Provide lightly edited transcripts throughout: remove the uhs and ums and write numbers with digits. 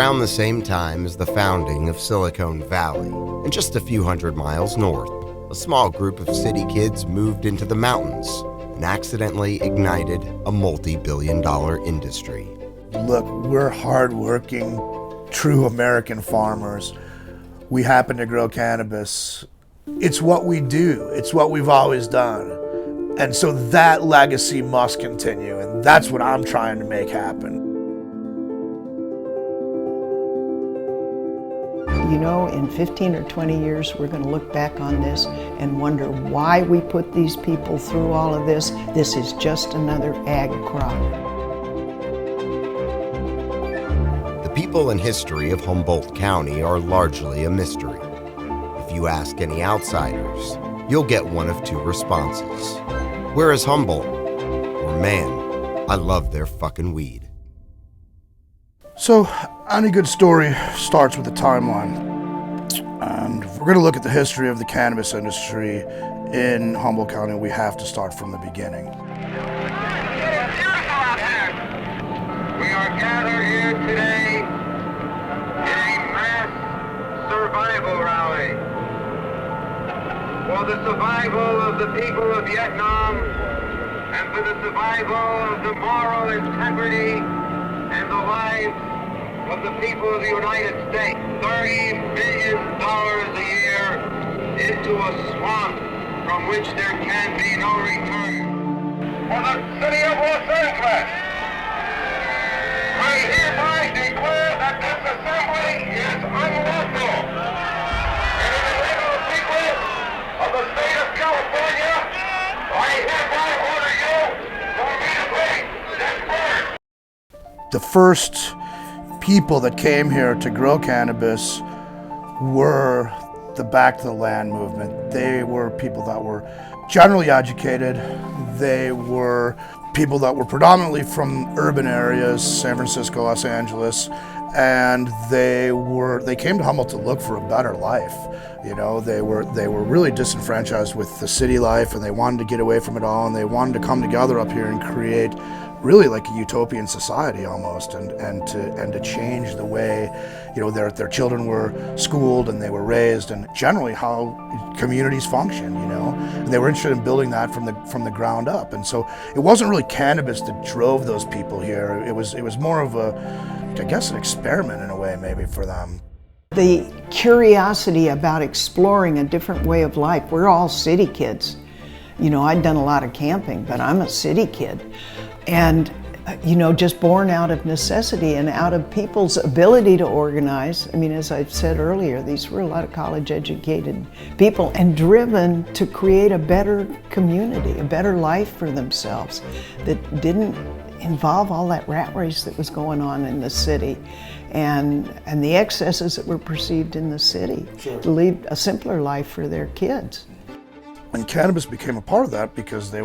around the same time as the founding of Silicon Valley, and just a few hundred miles north, a small group of city kids moved into the mountains and accidentally ignited a multi-billion-dollar industry. Look, we're hardworking, true American farmers. We happen to grow cannabis. It's what we do. It's what we've always done. And so that legacy must continue, and that's what I'm trying to make happen. You know, in 15 or 20 years, we're going to look back on this and wonder why we put these people through all of this. This is just another ag crop. The people and history of Humboldt County are largely a mystery. If you ask any outsiders, you'll get one of two responses. Where is Humboldt? Or, man, I love their fucking weed. So, any good story starts with a timeline. And if we're going to look at the history of the cannabis industry in Humboldt County, we have to start from the beginning. We are gathered here today in a mass survival rally for the survival of the people of Vietnam and for the survival of the moral integrity and the lives of the people of the United States. $30 billion a year into a swamp from which there can be no return. For the city of Los Angeles, I hereby declare that this assembly is unlawful. And in the name of the people of the state of California, I hereby order you to immediately disperse. The first people that came here to grow cannabis were the Back to the Land movement. They were people that were generally educated. They were people that were predominantly from urban areas, San Francisco, Los Angeles, and they came to Humboldt to look for a better life. You know, they were really disenfranchised with the city life, and they wanted to get away from it all, and they wanted to come together up here and create really like a utopian society almost, and to change the way, you know, their children were schooled and they were raised, and generally how communities function, you know. And they were interested in building that from the ground up. And so it wasn't really cannabis that drove those people here. It was more of I guess an experiment in a way maybe for them. The curiosity about exploring a different way of life. We're all city kids. You know, I'd done a lot of camping, but I'm a city kid. And, you know, just born out of necessity and out of people's ability to organize. I mean, as I said earlier, these were a lot of college-educated people and driven to create a better community, a better life for themselves that didn't involve all that rat race that was going on in the city and the excesses that were perceived in the city, sure, to lead a simpler life for their kids. And cannabis became a part of that because they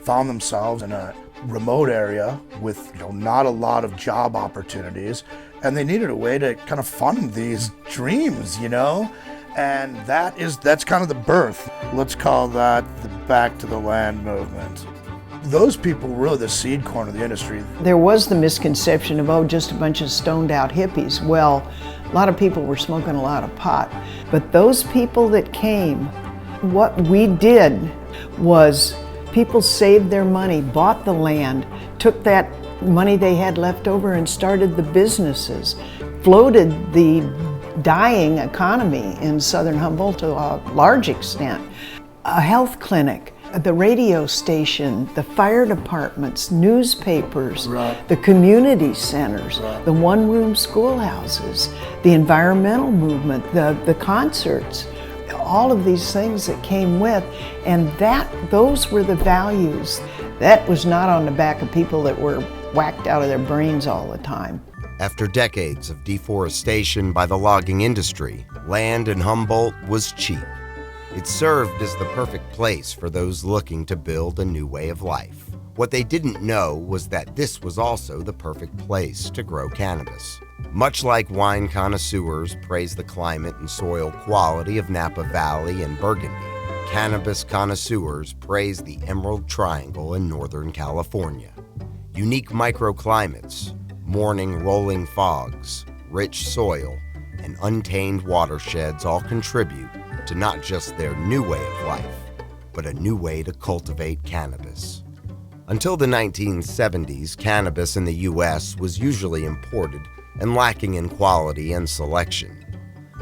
found themselves in a remote area with, you know, not a lot of job opportunities, and they needed a way to kind of fund these dreams, you know? And that's kind of the birth. Let's call that the Back to the Land movement. Those people were really the seed corn of the industry. There was the misconception of, oh, just a bunch of stoned out hippies. Well, a lot of people were smoking a lot of pot. But those people that came, what we did was people saved their money, bought the land, took that money they had left over and started the businesses, floated the dying economy in southern Humboldt to a large extent. A health clinic, the radio station, the fire departments, newspapers, right, the community centers, right, the one-room schoolhouses, the environmental movement, the concerts, all of these things that came with, and those were the values. That was not on the back of people that were whacked out of their brains all the time. After decades of deforestation by the logging industry, land in Humboldt was cheap. It served as the perfect place for those looking to build a new way of life. What they didn't know was that this was also the perfect place to grow cannabis. Much like wine connoisseurs praise the climate and soil quality of Napa Valley and Burgundy, cannabis connoisseurs praise the Emerald Triangle in Northern California. Unique microclimates, morning rolling fogs, rich soil, and untamed watersheds all contribute to not just their new way of life, but a new way to cultivate cannabis. Until the 1970s, cannabis in the U.S. was usually imported and lacking in quality and selection.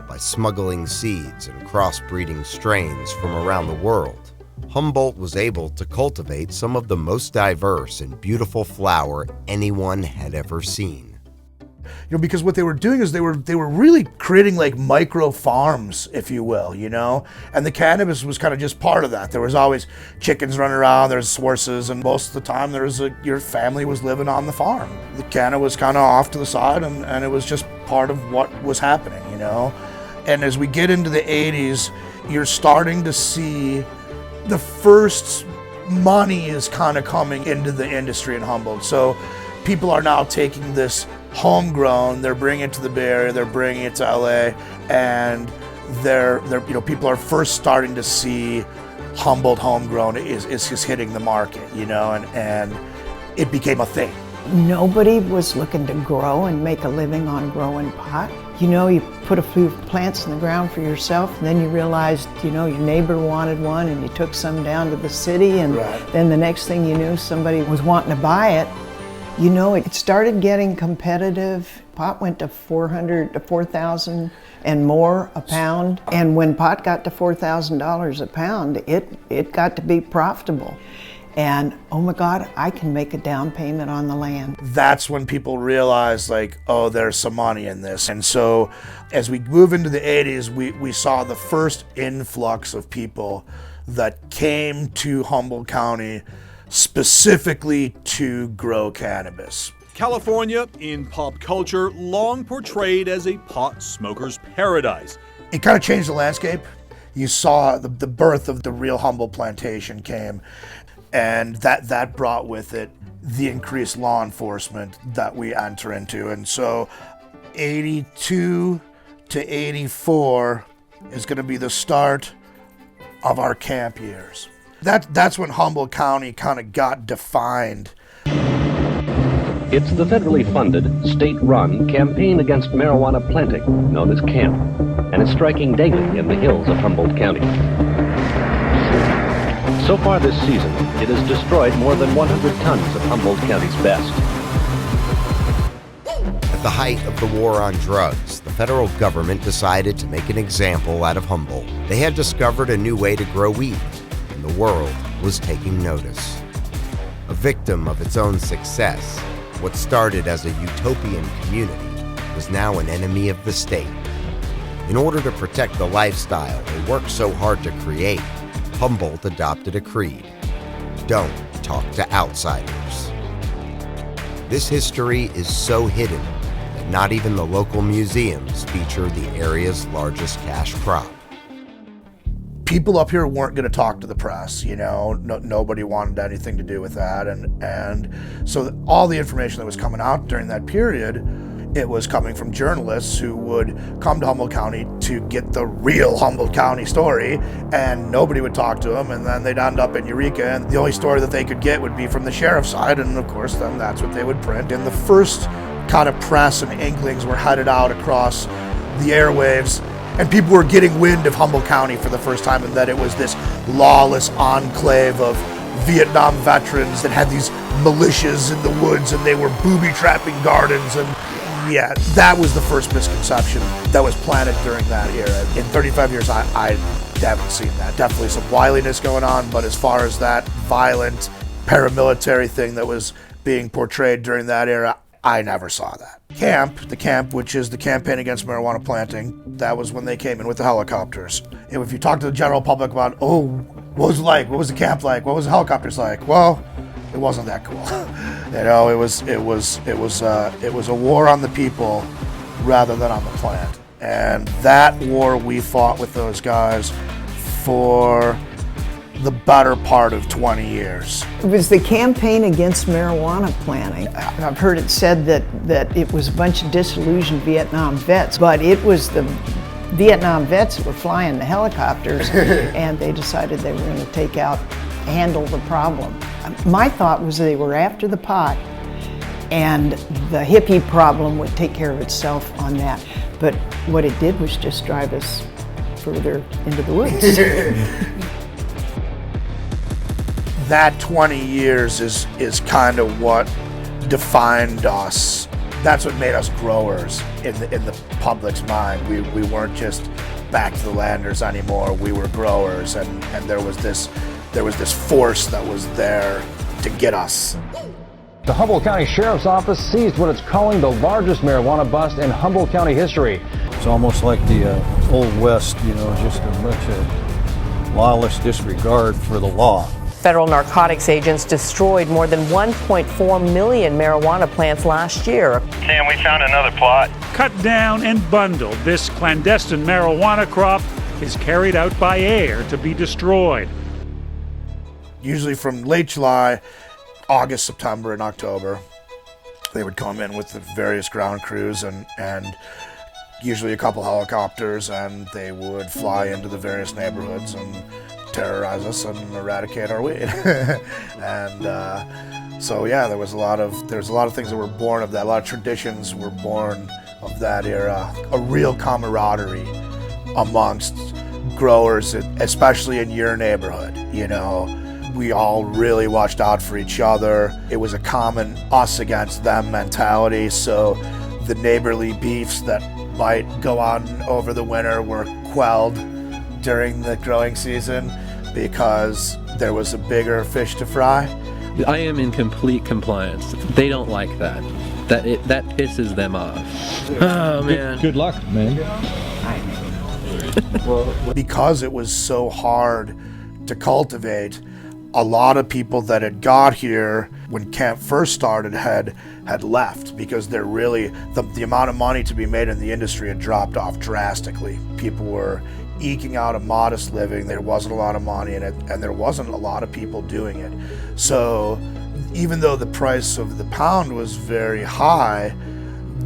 By smuggling seeds and crossbreeding strains from around the world, Humboldt was able to cultivate some of the most diverse and beautiful flower anyone had ever seen. Because what they were doing is they were really creating like micro farms, if you will, and the cannabis was kind of just part of that. There was always chickens running around, there's horses, and most of the time your family was living on the farm. The canna was kind of off to the side, and it was just part of what was happening, And as we get into the 80s, you're starting to see the first money is kind of coming into the industry in Humboldt. So people are now taking this homegrown, they're bringing it to the Bay Area, they're bringing it to LA, and people are first starting to see Humboldt homegrown is just hitting the market, and it became a thing. Nobody was looking to grow and make a living on growing pot. You put a few plants in the ground for yourself, and then you realized, your neighbor wanted one, and you took some down to the city, and then the next thing you knew, somebody was wanting to buy it. It started getting competitive. Pot went to $400 to $4,000 and more a pound. And when pot got to $4,000 a pound, it got to be profitable. And oh my God, I can make a down payment on the land. That's when people realized there's some money in this. And so as we move into the 80s, we saw the first influx of people that came to Humboldt County specifically to grow cannabis. California, in pop culture, long portrayed as a pot smoker's paradise. It kind of changed the landscape. You saw the birth of the real Humboldt plantation came, and that brought with it the increased law enforcement that we enter into. And so 82 to 84 is going to be the start of our camp years. That's when Humboldt County kind of got defined. It's the federally funded, state-run campaign against marijuana planting, known as CAMP, and is striking daily in the hills of Humboldt County. So far this season, it has destroyed more than 100 tons of Humboldt County's best. At the height of the war on drugs, the federal government decided to make an example out of Humboldt. They had discovered a new way to grow weed, and the world was taking notice. A victim of its own success, what started as a utopian community was now an enemy of the state. In order to protect the lifestyle they worked so hard to create, Humboldt adopted a creed: don't talk to outsiders. This history is so hidden that not even the local museums feature the area's largest cash crop. People up here weren't going to talk to the press, nobody wanted anything to do with that. And so all the information that was coming out during that period, it was coming from journalists who would come to Humboldt County to get the real Humboldt County story, and nobody would talk to them, and then they'd end up in Eureka, and the only story that they could get would be from the sheriff's side, and of course then that's what they would print. And the first kind of press and inklings were headed out across the airwaves, and people were getting wind of Humboldt County for the first time, and that it was this lawless enclave of Vietnam veterans that had these militias in the woods, and they were booby-trapping gardens. And yeah, that was the first misconception that was planted during that era. In 35 years, I haven't seen that. Definitely some wiliness going on, but as far as that violent paramilitary thing that was being portrayed during that era, I never saw that. The camp, which is the campaign against marijuana planting, that was when they came in with the helicopters. And if you talk to the general public about, what was it like? What was the camp like? What was the helicopters like? Well, it wasn't that cool. It was a war on the people rather than on the plant. And that war we fought with those guys for the better part of 20 years. It was the campaign against marijuana planting. I've heard it said that it was a bunch of disillusioned Vietnam vets, but it was the Vietnam vets that were flying the helicopters, and they decided they were going to handle the problem. My thought was they were after the pot and the hippie problem would take care of itself on that. But what it did was just drive us further into the woods. That 20 years is kind of what defined us. That's what made us growers in the public's mind. We weren't just back to the landers anymore. We were growers, and there was this force that was there to get us. The Humboldt County Sheriff's Office seized what it's calling the largest marijuana bust in Humboldt County history. It's almost like the Old West, just a bunch of lawless disregard for the law. Federal narcotics agents destroyed more than 1.4 million marijuana plants last year. And we found another plot. Cut down and bundled, this clandestine marijuana crop is carried out by air to be destroyed. Usually from late July, August, September, and October, they would come in with the various ground crews and usually a couple helicopters, and they would fly into the various neighborhoods and terrorize us and eradicate our weed. And so yeah, there's a lot of things that were born of that. A lot of traditions were born of that era. A real camaraderie amongst growers, especially in your neighborhood. We all really watched out for each other. It was a common us against them mentality. So the neighborly beefs that might go on over the winter were quelled during the growing season because there was a bigger fish to fry. I am in complete compliance. They don't like that. That pisses them off. Oh man. Good luck, man. Because it was so hard to cultivate, a lot of people that had got here when camp first started had left because they're really the amount of money to be made in the industry had dropped off drastically. People were eking out a modest living. There wasn't a lot of money in it, and there wasn't a lot of people doing it. So even though the price of the pound was very high,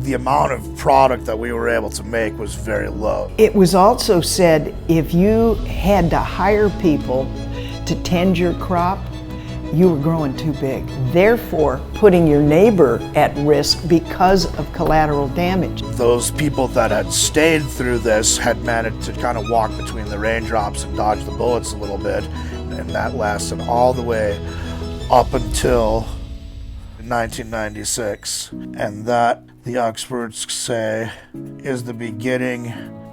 the amount of product that we were able to make was very low. It was also said if you had to hire people to tend your crop, you were growing too big. Therefore, putting your neighbor at risk because of collateral damage. Those people that had stayed through this had managed to kind of walk between the raindrops and dodge the bullets a little bit, and that lasted all the way up until 1996. And that, the experts say, is the beginning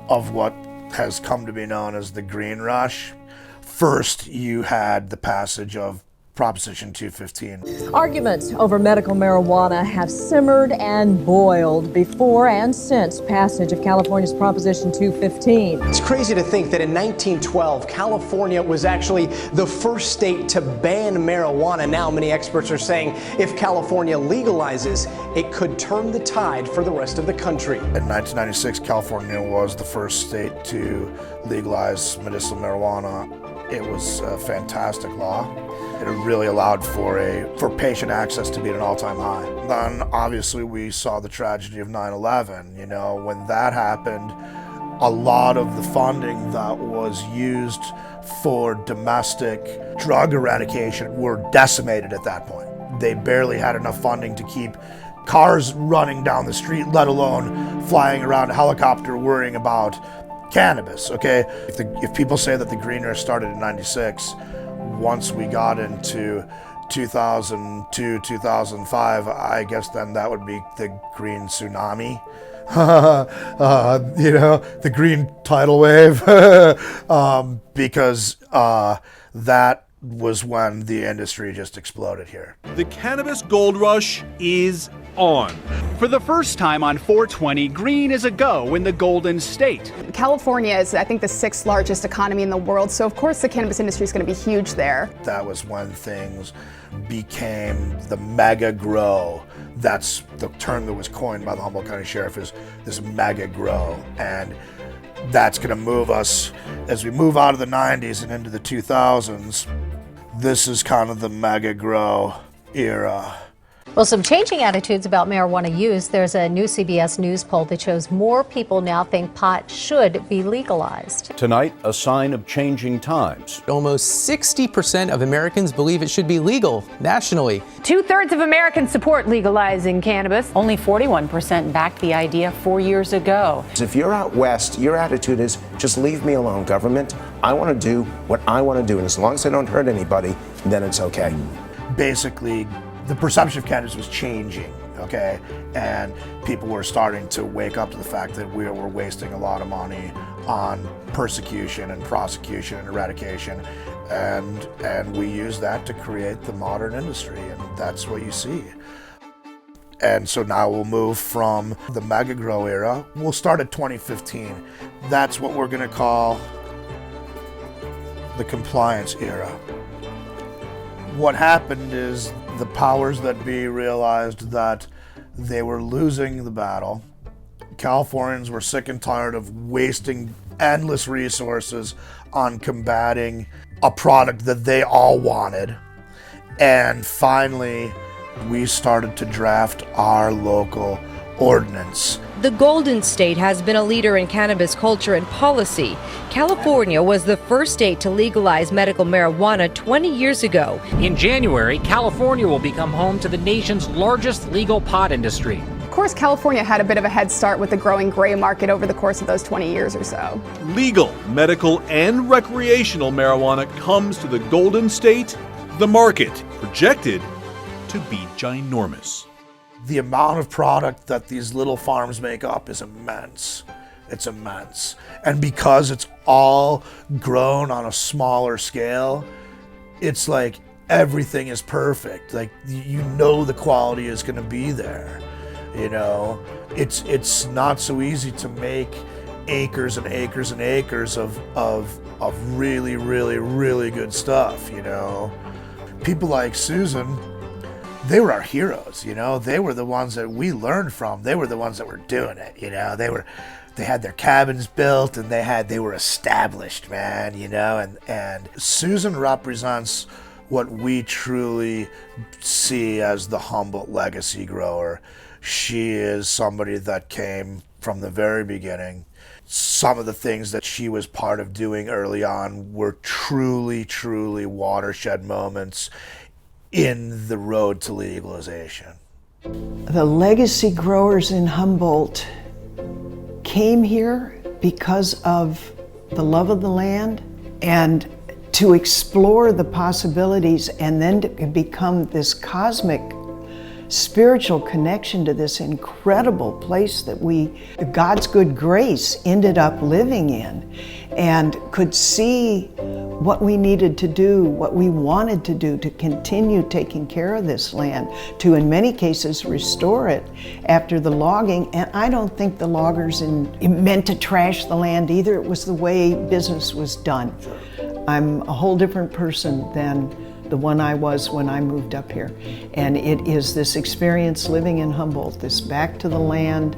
of what has come to be known as the Green Rush. First, you had the passage of Proposition 215. Arguments over medical marijuana have simmered and boiled before and since passage of California's Proposition 215. It's crazy to think that in 1912, California was actually the first state to ban marijuana. Now many experts are saying if California legalizes, it could turn the tide for the rest of the country. In 1996, California was the first state to legalize medicinal marijuana. It was a fantastic law. It really allowed for patient access to be at an all-time high. Then obviously we saw the tragedy of 9/11. When that happened, a lot of the funding that was used for domestic drug eradication were decimated at that point. They barely had enough funding to keep cars running down the street, let alone flying around a helicopter worrying about cannabis, okay? If people say that the Green Rush started in 96, once we got into 2002, 2005, I guess then that would be the green tsunami. The green tidal wave. Because that was when the industry just exploded here. The cannabis gold rush is on. For the first time on 420, green is a go in the Golden State. California is, I think, the 6th largest economy in the world, so of course the cannabis industry is going to be huge there. That was when things became the mega grow. That's the term that was coined by the Humboldt County Sheriff, is this mega grow. And that's going to move us, as we move out of the 90s and into the 2000s, this is kind of the mega grow era. Well, some changing attitudes about marijuana use. There's a new CBS News poll that shows more people now think pot should be legalized. Tonight, a sign of changing times. Almost 60% of Americans believe it should be legal nationally. 2/3 of Americans support legalizing cannabis. Only 41% backed the idea 4 years ago. If you're out west, your attitude is just leave me alone, government. I want to do what I want to do, and as long as I don't hurt anybody, then it's okay. Basically, the perception of cannabis was changing, okay? And people were starting to wake up to the fact that we were wasting a lot of money on persecution and prosecution and eradication. And we use that to create the modern industry, and that's what you see. And so now we'll move from the mega grow era. We'll start at 2015. That's what we're gonna call the compliance era. What happened is the powers that be realized that they were losing the battle. Californians were sick and tired of wasting endless resources on combating a product that they all wanted. And finally, we started to draft our local ordinance. The Golden State has been a leader in cannabis culture and policy. California was the first state to legalize medical marijuana 20 years ago. In January, California will become home to the nation's largest legal pot industry. Of course, California had a bit of a head start with the growing gray market over the course of those 20 years or so. Legal, medical, and recreational marijuana comes to the Golden State. The market projected to be ginormous. The amount of product that these little farms make up is immense. It's immense. And because it's all grown on a smaller scale, it's like everything is perfect. Like, you know the quality is going to be there. You know, it's not so easy to make acres and acres and acres of really, really, really good stuff, you know. People like Susan, they were our heroes, you know. They were the ones that we learned from. They were the ones that were doing it, you know. They had their cabins built and they were established, man, you know. And Susan represents what we truly see as the Humboldt legacy grower. She is somebody that came from the very beginning. Some of the things that she was part of doing early on were truly, truly watershed moments in the road to legalization. The legacy growers in Humboldt came here because of the love of the land and to explore the possibilities, and then to become this cosmic spiritual connection to this incredible place that God's good grace ended up living in, and could see what we needed to do, what we wanted to do to continue taking care of this land, to in many cases restore it after the logging. And I don't think the loggers meant to trash the land either. It was the way business was done. I'm a whole different person than the one I was when I moved up here. And it is this experience living in Humboldt, this back to the land,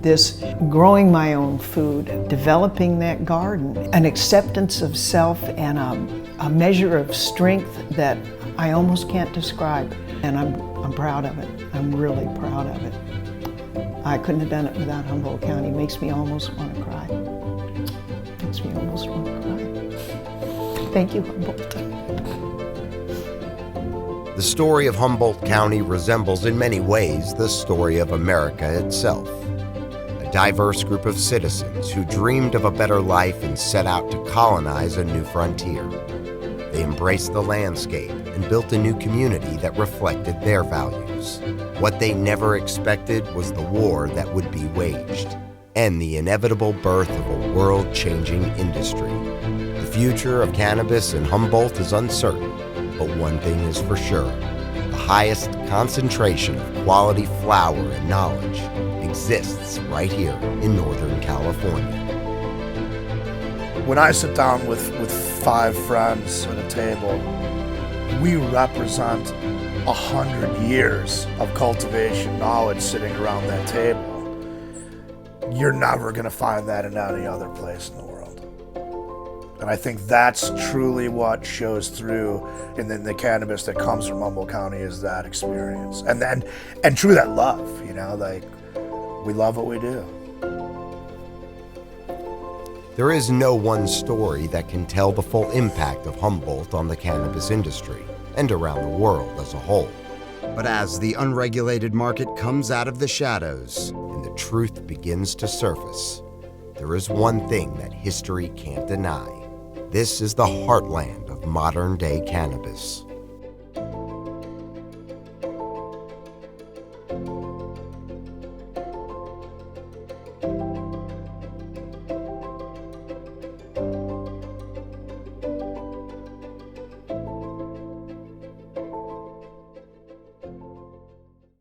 this growing my own food, developing that garden, an acceptance of self, and a measure of strength that I almost can't describe. And I'm proud of it. I'm really proud of it. I couldn't have done it without Humboldt County. It makes me almost want to cry. Makes me almost want to cry. Thank you, Humboldt. The story of Humboldt County resembles in many ways the story of America itself. A diverse group of citizens who dreamed of a better life and set out to colonize a new frontier. They embraced the landscape and built a new community that reflected their values. What they never expected was the war that would be waged, and the inevitable birth of a world-changing industry. The future of cannabis in Humboldt is uncertain, but one thing is for sure: the highest concentration of quality flower and knowledge exists right here in Northern California. When I sit down with 5 friends at a table, we represent 100 years of cultivation knowledge sitting around that table. You're never going to find that in any other place in the world. And I think that's truly what shows through in the cannabis that comes from Humboldt County, is that experience. And truly that love, you know, like we love what we do. There is no one story that can tell the full impact of Humboldt on the cannabis industry and around the world as a whole. But as the unregulated market comes out of the shadows and the truth begins to surface, there is one thing that history can't deny. This is the heartland of modern-day cannabis.